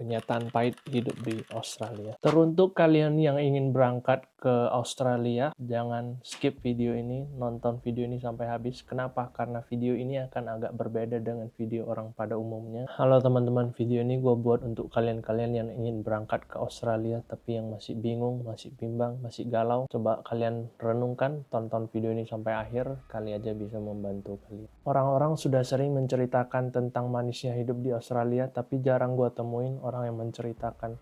Kenyataan pahit hidup di Australia. Teruntuk kalian yang ingin berangkat ke Australia, jangan skip video ini, nonton video ini sampai habis. Kenapa? Karena video ini akan agak berbeda dengan video orang pada umumnya. Halo teman-teman, video ini gue buat untuk kalian-kalian yang ingin berangkat ke Australia tapi yang masih bingung, masih bimbang, masih galau. Coba kalian renungkan, tonton video ini sampai akhir, kali aja bisa membantu kalian. Orang-orang sudah sering menceritakan tentang manisnya hidup di Australia, tapi jarang gue temuin orang yang menceritakan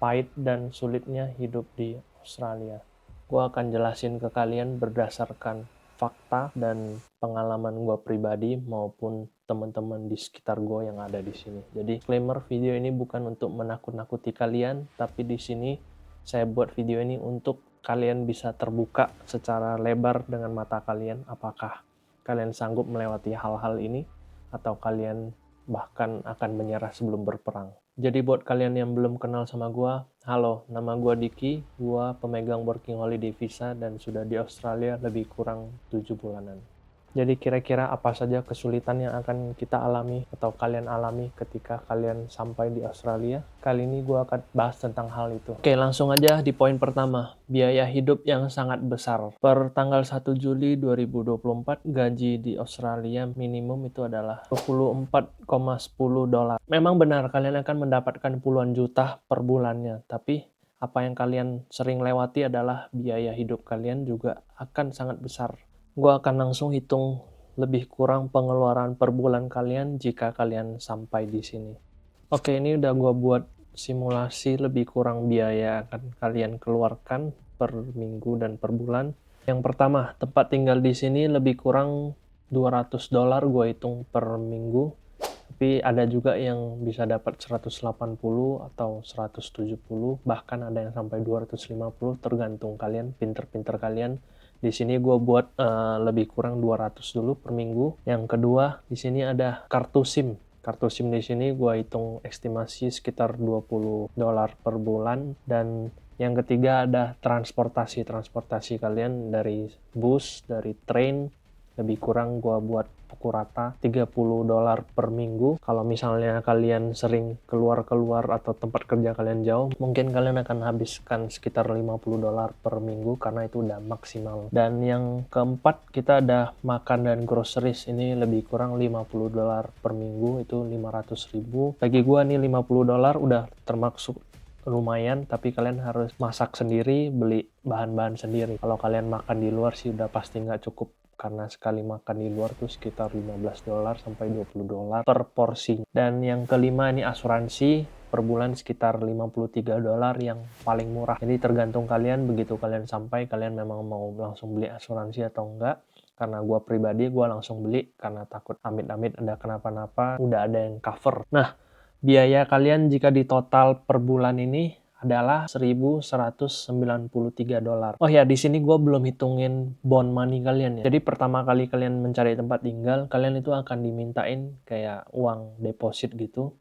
pahit dan sulitnya hidup di Australia. Gue akan jelasin ke kalian berdasarkan fakta dan pengalaman gue pribadi maupun teman-teman di sekitar gue yang ada di sini. Jadi disclaimer, video ini bukan untuk menakut-nakuti kalian, tapi di sini saya buat video ini untuk kalian bisa terbuka secara lebar dengan mata kalian. Apakah kalian sanggup melewati hal-hal ini atau kalian bahkan akan menyerah sebelum berperang. Jadi buat kalian yang belum kenal sama gua, halo, nama gua Diki, gua pemegang working holiday visa dan sudah di Australia lebih kurang 7 bulanan. Jadi kira-kira apa saja kesulitan yang akan kita alami atau kalian alami ketika kalian sampai di Australia? Kali ini gue akan bahas tentang hal itu. Oke, langsung aja di poin pertama. Biaya hidup yang sangat besar. Per tanggal 1 Juli 2024, gaji di Australia minimum itu adalah $24,10. Memang benar kalian akan mendapatkan puluhan juta per bulannya, tapi apa yang kalian sering lewati adalah biaya hidup kalian juga akan sangat besar. Gue akan langsung hitung lebih kurang pengeluaran per bulan kalian jika kalian sampai di sini. Oke, ini udah gue buat simulasi lebih kurang biaya akan kalian keluarkan per minggu dan per bulan. Yang pertama, tempat tinggal di sini lebih kurang $200 gue hitung per minggu. Tapi ada juga yang bisa dapat 180 atau 170, bahkan ada yang sampai 250, tergantung kalian, pinter-pinter kalian. Di sini gue buat lebih kurang 200 dulu per minggu. Yang kedua, di sini ada kartu SIM. Kartu SIM di sini gue hitung estimasi sekitar $20 per bulan. Dan yang ketiga ada transportasi kalian dari bus, dari train. Lebih kurang gue buat pukul rata $30 per minggu. Kalau misalnya kalian sering keluar-keluar atau tempat kerja kalian jauh, mungkin kalian akan habiskan sekitar $50 per minggu karena itu udah maksimal. Dan yang keempat, kita ada makan dan groceries. Ini lebih kurang $50 per minggu, itu 500.000. Bagi gua nih $50 udah termasuk lumayan, tapi kalian harus masak sendiri, beli bahan-bahan sendiri. Kalau kalian makan di luar sih udah pasti nggak cukup, karena sekali makan di luar tuh sekitar $15 sampai $20 per porsi. Dan yang kelima ini asuransi, per bulan sekitar $53 yang paling murah. Jadi tergantung kalian, begitu kalian sampai, kalian memang mau langsung beli asuransi atau enggak. Karena gue pribadi, gue langsung beli karena takut amit-amit ada kenapa-napa, udah ada yang cover. Nah, biaya kalian jika di total per bulan ini adalah $1.193. Oh ya, di sini gue belum hitungin bond money kalian ya. Jadi pertama kali kalian mencari tempat tinggal, kalian itu akan dimintain kayak uang deposit gitu,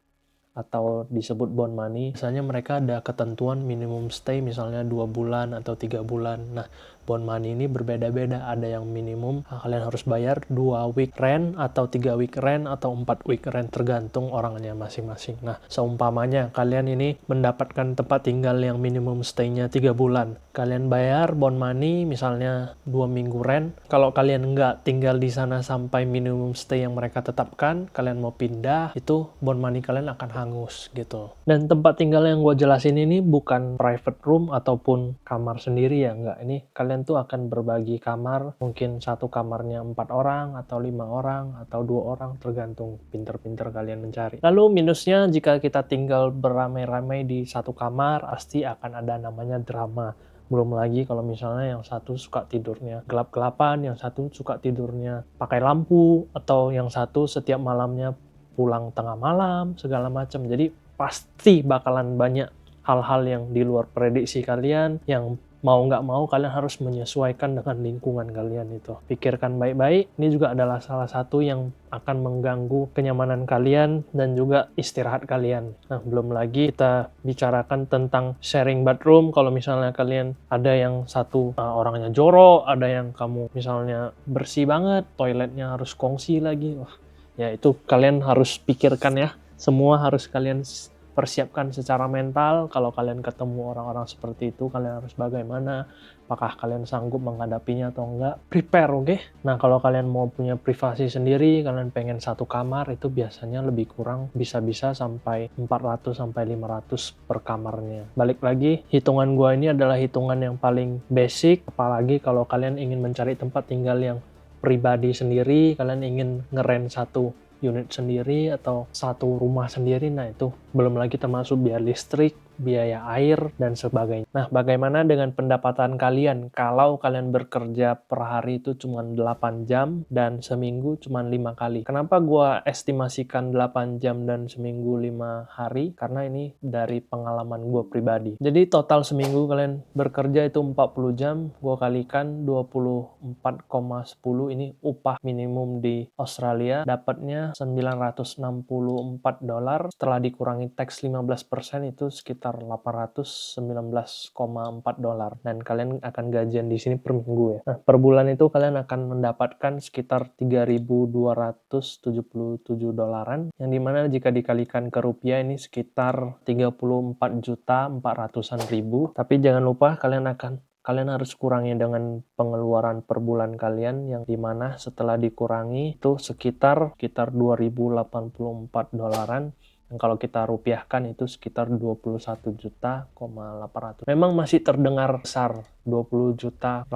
atau disebut bond money. Misalnya mereka ada ketentuan minimum stay, misalnya 2 bulan atau 3 bulan. Nah, bond money ini berbeda-beda. Ada yang minimum kalian harus bayar 2 week rent atau 3 week rent atau 4 week rent, tergantung orangnya masing-masing. Nah, seumpamanya kalian ini mendapatkan tempat tinggal yang minimum stay-nya 3 bulan. Kalian bayar bond money misalnya 2 minggu rent. Kalau kalian nggak tinggal di sana sampai minimum stay yang mereka tetapkan, kalian mau pindah, itu bond money kalian akan hangus gitu. Dan tempat tinggal yang gue jelasin ini bukan private room ataupun kamar sendiri ya, enggak. Ini kalian tuh akan berbagi kamar, mungkin satu kamarnya 4 orang atau 5 orang atau 2 orang, tergantung pinter-pinter kalian mencari. Lalu minusnya, jika kita tinggal beramai-ramai di satu kamar, pasti akan ada namanya drama. Belum lagi kalau misalnya yang satu suka tidurnya gelap-gelapan, yang satu suka tidurnya pakai lampu, atau yang satu setiap malamnya pulang tengah malam, segala macam. Jadi pasti bakalan banyak hal-hal yang di luar prediksi kalian, yang mau nggak mau kalian harus menyesuaikan dengan lingkungan kalian itu. Pikirkan baik-baik, ini juga adalah salah satu yang akan mengganggu kenyamanan kalian dan juga istirahat kalian. Nah, belum lagi kita bicarakan tentang sharing bathroom. Kalau misalnya kalian ada yang satu orangnya jorok, ada yang kamu misalnya bersih banget, toiletnya harus kongsi lagi. Wah, ya itu kalian harus pikirkan ya. Semua harus kalian persiapkan secara mental. Kalau kalian ketemu orang-orang seperti itu, kalian harus bagaimana, apakah kalian sanggup menghadapinya atau enggak. Prepare, oke? Nah, kalau kalian mau punya privasi sendiri, kalian pengen satu kamar, itu biasanya lebih kurang bisa-bisa sampai 400 sampai 500 per kamarnya. Balik lagi, hitungan gua ini adalah hitungan yang paling basic, apalagi kalau kalian ingin mencari tempat tinggal yang pribadi sendiri, kalian ingin ngerent satu unit sendiri atau satu rumah sendiri. Nah, itu belum lagi termasuk biaya listrik, biaya air, dan sebagainya. Nah, bagaimana dengan pendapatan kalian kalau kalian bekerja per hari itu cuma 8 jam dan seminggu cuma 5 kali? Kenapa gua estimasikan 8 jam dan seminggu 5 hari? Karena ini dari pengalaman gua pribadi. Jadi total seminggu kalian bekerja itu 40 jam, gua kalikan 24,10, ini upah minimum di Australia, dapatnya $964. Setelah dikurangi tax 15% itu sekitar $819,4, dan kalian akan gajian di sini per minggu ya. Nah, per bulan itu kalian akan mendapatkan sekitar $3.277, yang dimana jika dikalikan ke rupiah ini sekitar 34.400.000. Tapi jangan lupa kalian harus kurangi dengan pengeluaran per bulan kalian, yang dimana setelah dikurangi itu sekitar $2.084, yang kalau kita rupiahkan itu sekitar 21.800.000. Memang masih terdengar besar, 20.800.000.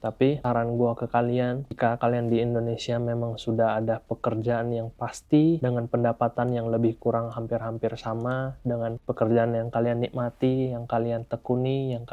Tapi saran gue ke kalian, jika kalian di Indonesia memang sudah ada pekerjaan yang pasti dengan pendapatan yang lebih kurang hampir-hampir sama dengan pekerjaan yang kalian nikmati, yang kalian tekuni, yang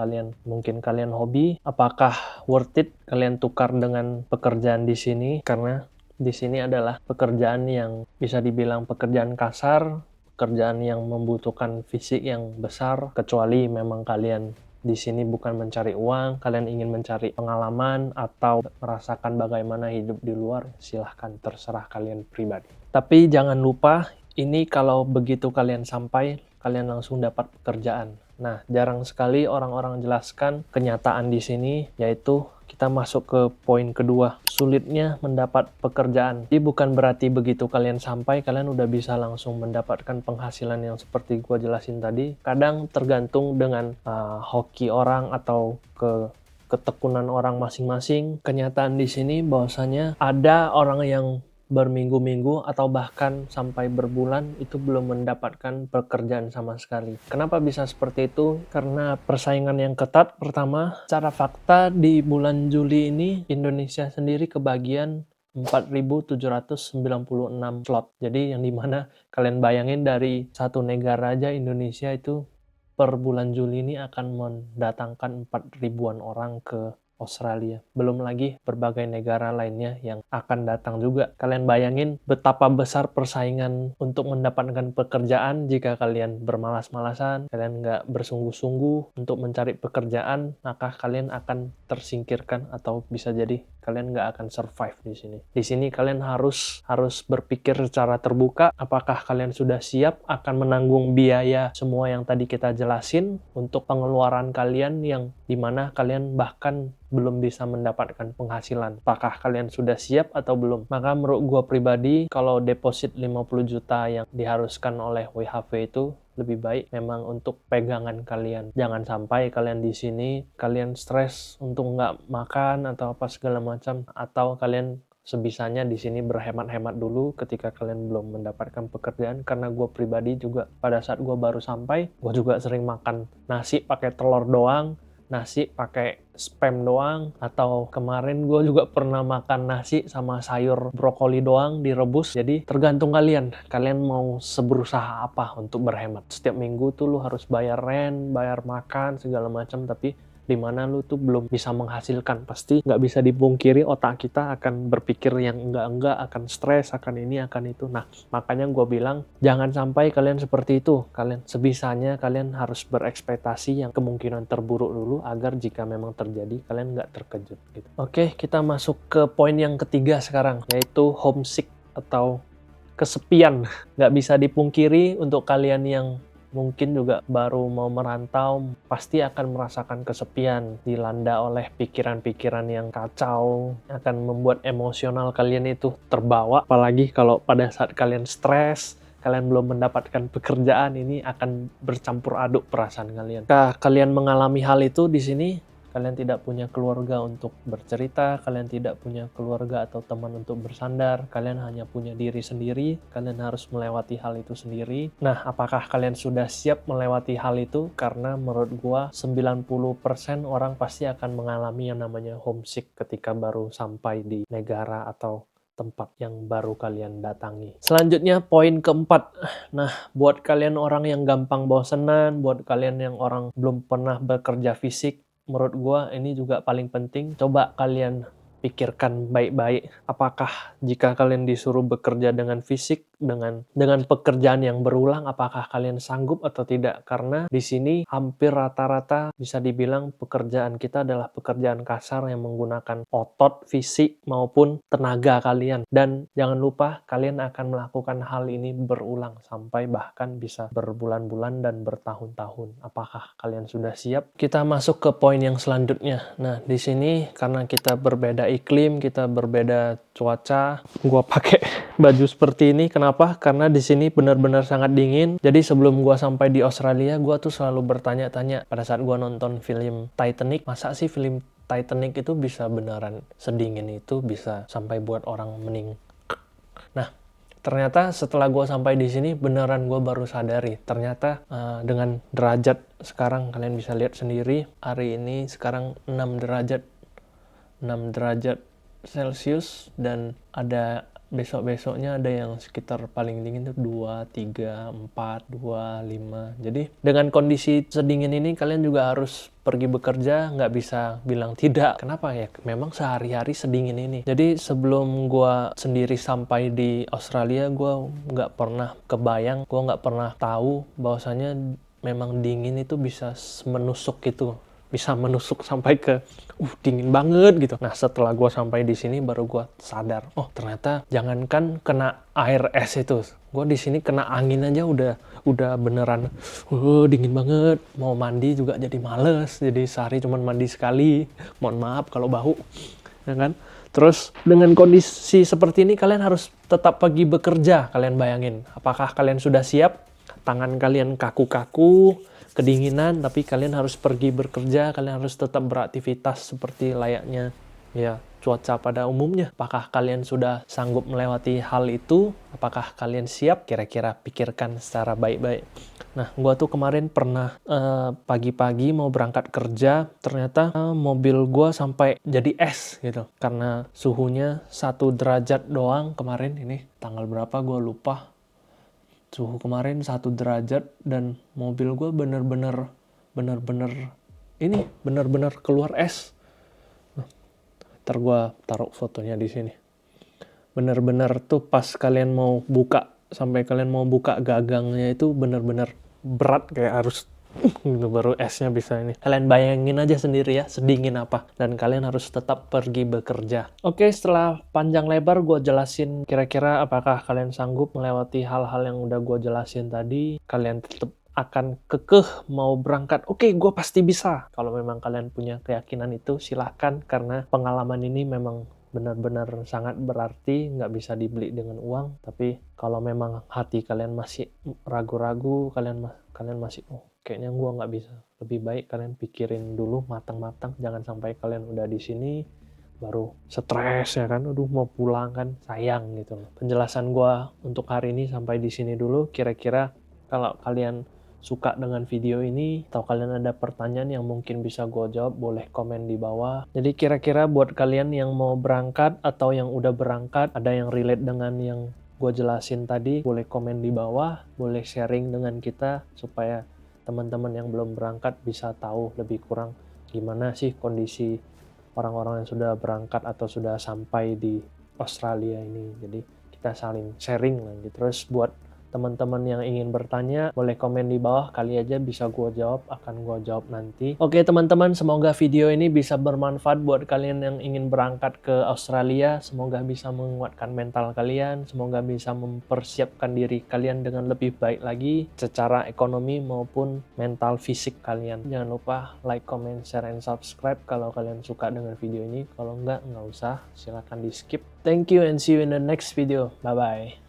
mungkin kalian hobi, apakah worth it kalian tukar dengan pekerjaan di sini? Karena di sini adalah pekerjaan yang bisa dibilang pekerjaan kasar, pekerjaan yang membutuhkan fisik yang besar, kecuali memang kalian di sini bukan mencari uang, kalian ingin mencari pengalaman atau merasakan bagaimana hidup di luar, silahkan, terserah kalian pribadi. Tapi jangan lupa, ini kalau begitu kalian sampai, kalian langsung dapat pekerjaan. Nah, jarang sekali orang-orang jelaskan kenyataan di sini, yaitu kita masuk ke poin kedua, sulitnya mendapat pekerjaan. Jadi bukan berarti begitu kalian sampai, kalian udah bisa langsung mendapatkan penghasilan yang seperti gue jelasin tadi. Kadang tergantung dengan hoki orang atau ketekunan orang masing-masing. Kenyataan di sini bahwasanya ada orang yang berminggu-minggu atau bahkan sampai berbulan itu belum mendapatkan pekerjaan sama sekali. Kenapa bisa seperti itu? Karena persaingan yang ketat. Pertama, secara fakta di bulan Juli ini Indonesia sendiri kebagian 4.796 slot. Jadi yang dimana kalian bayangin dari satu negara aja, Indonesia itu per bulan Juli ini akan mendatangkan 4.000-an orang ke Australia. Belum lagi berbagai negara lainnya yang akan datang juga. Kalian bayangin betapa besar persaingan untuk mendapatkan pekerjaan jika kalian bermalas-malasan, kalian nggak bersungguh-sungguh untuk mencari pekerjaan, maka kalian akan tersingkirkan atau bisa jadi kalian nggak akan survive di sini. Di sini kalian harus berpikir secara terbuka, apakah kalian sudah siap akan menanggung biaya semua yang tadi kita jelasin untuk pengeluaran kalian yang dimana kalian bahkan belum bisa mendapatkan penghasilan. Apakah kalian sudah siap atau belum? Maka menurut gue pribadi, kalau deposit 50 juta yang diharuskan oleh WHV itu lebih baik memang untuk pegangan kalian. Jangan sampai kalian di sini, kalian stres untuk nggak makan atau apa segala macam, atau kalian sebisanya di sini berhemat-hemat dulu ketika kalian belum mendapatkan pekerjaan. Karena gue pribadi juga pada saat gue baru sampai, gue juga sering makan nasi pakai telur doang, nasi pakai spam doang, atau kemarin gue juga pernah makan nasi sama sayur brokoli doang direbus. Jadi tergantung kalian mau seberusaha apa untuk berhemat. Setiap minggu tuh lu harus bayar rent, bayar makan segala macam, tapi di mana lu tuh belum bisa menghasilkan, pasti nggak bisa dipungkiri otak kita akan berpikir yang enggak, akan stres, akan ini, akan itu. Nah, makanya gue bilang jangan sampai kalian seperti itu. Kalian sebisanya kalian harus berekspektasi yang kemungkinan terburuk dulu, agar jika memang terjadi kalian nggak terkejut gitu. Oke, kita masuk ke poin yang ketiga sekarang, yaitu homesick atau kesepian. Nggak bisa dipungkiri untuk kalian yang mungkin juga baru mau merantau, pasti akan merasakan kesepian, dilanda oleh pikiran-pikiran yang kacau, akan membuat emosional kalian itu terbawa, apalagi kalau pada saat kalian stres, kalian belum mendapatkan pekerjaan, ini akan bercampur aduk perasaan kalian. Jika kalian mengalami hal itu di sini, kalian tidak punya keluarga untuk bercerita, kalian tidak punya keluarga atau teman untuk bersandar, kalian hanya punya diri sendiri, kalian harus melewati hal itu sendiri. Nah, apakah kalian sudah siap melewati hal itu? Karena menurut gua 90% orang pasti akan mengalami yang namanya homesick ketika baru sampai di negara atau tempat yang baru kalian datangi. Selanjutnya poin keempat. Nah, buat kalian orang yang gampang bosenan, buat kalian yang orang belum pernah bekerja fisik, menurut gua ini juga paling penting. Coba kalian pikirkan baik-baik, apakah jika kalian disuruh bekerja dengan fisik, dengan pekerjaan yang berulang, apakah kalian sanggup atau tidak? Karena di sini hampir rata-rata bisa dibilang pekerjaan kita adalah pekerjaan kasar yang menggunakan otot, fisik, maupun tenaga kalian. Dan jangan lupa kalian akan melakukan hal ini berulang sampai bahkan bisa berbulan-bulan dan bertahun-tahun. Apakah kalian sudah siap? Kita masuk ke poin yang selanjutnya. Nah, di sini karena kita berbeda iklim, kita berbeda cuaca, gua pakai baju seperti ini. Kenapa? Karena di sini benar-benar sangat dingin. Jadi sebelum gua sampai di Australia, gua tuh selalu bertanya-tanya pada saat gua nonton film Titanic, masa sih film Titanic itu bisa beneran sedingin itu, bisa sampai buat orang mening. Nah, ternyata setelah gue sampai di sini beneran gue baru sadari ternyata dengan derajat sekarang kalian bisa lihat sendiri, hari ini sekarang 6 derajat Celcius, dan ada besok-besoknya ada yang sekitar paling dingin tuh 2, 3, 4, 2, 5. Jadi dengan kondisi sedingin ini kalian juga harus pergi bekerja, nggak bisa bilang tidak. Kenapa ya? Memang sehari-hari sedingin ini. Jadi sebelum gue sendiri sampai di Australia, gue nggak pernah kebayang, gue nggak pernah tahu bahwasanya memang dingin itu bisa menusuk gitu. Bisa menusuk sampai ke dingin banget gitu. Nah, setelah gue sampai di sini baru gue sadar, oh ternyata jangankan kena air es itu, gue di sini kena angin aja udah beneran dingin banget. Mau mandi juga jadi males, jadi sehari cuma mandi sekali. Mohon maaf kalau bau, ya kan? Terus dengan kondisi seperti ini kalian harus tetap pergi bekerja. Kalian bayangin, apakah kalian sudah siap? Tangan kalian kaku-kaku, kedinginan, tapi kalian harus pergi bekerja, kalian harus tetap beraktivitas seperti layaknya ya cuaca pada umumnya. Apakah kalian sudah sanggup melewati hal itu? Apakah kalian siap? Kira-kira pikirkan secara baik-baik. Nah, gua tuh kemarin pernah pagi-pagi mau berangkat kerja, ternyata mobil gua sampai jadi es gitu. Karena suhunya 1 derajat doang kemarin, ini tanggal berapa gua lupa. Suhu kemarin 1 derajat dan mobil gue bener-bener keluar es. Ntar gue taruh fotonya di sini. Bener-bener tuh pas kalian mau buka, sampai kalian mau buka gagangnya itu bener-bener berat, kayak harus gitu baru esnya bisa ini. Kalian bayangin aja sendiri ya sedingin apa, dan kalian harus tetap pergi bekerja. Oke, setelah panjang lebar gue jelasin kira-kira apakah kalian sanggup melewati hal-hal yang udah gue jelasin tadi, kalian tetap akan kekeh mau berangkat. Oke, gue pasti bisa. Kalau memang kalian punya keyakinan itu silahkan, karena pengalaman ini memang benar-benar sangat berarti, nggak bisa dibeli dengan uang. Tapi kalau memang hati kalian masih ragu-ragu, kalian masih kayaknya gue nggak bisa, lebih baik kalian pikirin dulu matang-matang. Jangan sampai kalian udah di sini baru stres ya kan, mau pulang kan, sayang gitu loh. Penjelasan gue untuk hari ini sampai di sini dulu. Kira-kira kalau kalian suka dengan video ini atau kalian ada pertanyaan yang mungkin bisa gue jawab, boleh komen di bawah. Jadi kira-kira buat kalian yang mau berangkat atau yang udah berangkat, ada yang relate dengan yang gue jelasin tadi, boleh komen di bawah, boleh sharing dengan kita supaya teman-teman yang belum berangkat bisa tahu lebih kurang gimana sih kondisi orang-orang yang sudah berangkat atau sudah sampai di Australia ini. Jadi kita saling sharing lagi. Terus buat teman-teman yang ingin bertanya, boleh komen di bawah, kali aja bisa gue jawab, akan gue jawab nanti. Oke teman-teman, semoga video ini bisa bermanfaat buat kalian yang ingin berangkat ke Australia. Semoga bisa menguatkan mental kalian, semoga bisa mempersiapkan diri kalian dengan lebih baik lagi secara ekonomi maupun mental fisik kalian. Jangan lupa like, comment, share, and subscribe kalau kalian suka dengan video ini. Kalau nggak usah, silahkan di skip. Thank you and see you in the next video. Bye-bye.